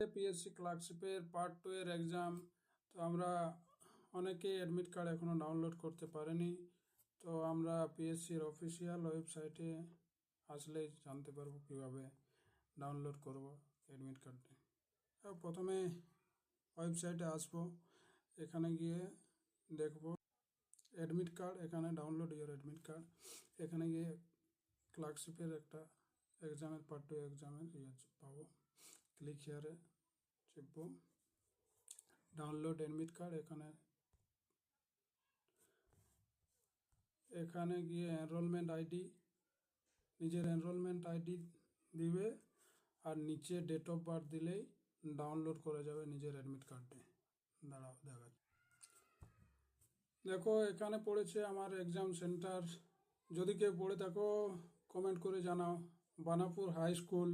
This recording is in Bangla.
পিএসসি ক্লার্কশিপের পার্ট 2 এর এক্সাম। তো আমরা অনেকেই অ্যাডমিট কার্ড এখনও ডাউনলোড করতে পারিনি। তো আমরা পিএসসির অফিসিয়াল ওয়েবসাইটে আসলেই জানতে পারবো কীভাবে ডাউনলোড করব অ্যাডমিট কার্ডটি। প্রথমে ওয়েবসাইটে আসবো, এখানে গিয়ে দেখব অ্যাডমিট কার্ড, এখানে ডাউনলোড ইওর অ্যাডমিট কার্ড। এখানে গিয়ে ক্লার্কশিপের একটা এক্সামের পার্ট 2 এক্সামের পাবো। ক্লিক হিয়ারে চেপবো, ডাউনলোড অ্যাডমিট কার্ড। এখানে গিয়ে এনরোলমেন্ট আইডি, নিজের এনরোলমেন্ট আইডি দিবে আর নিচে ডেট অফ বার্থ দিলেই ডাউনলোড করে যাবে নিজের অ্যাডমিট কার্ডটি। দাঁড়াও দেখাচ্ছি। দেখো এখানে পড়েছে আমার এক্সাম সেন্টার। যদি কেউ পড়ে থাকো কমেন্ট করে জানাও। Banapur high school.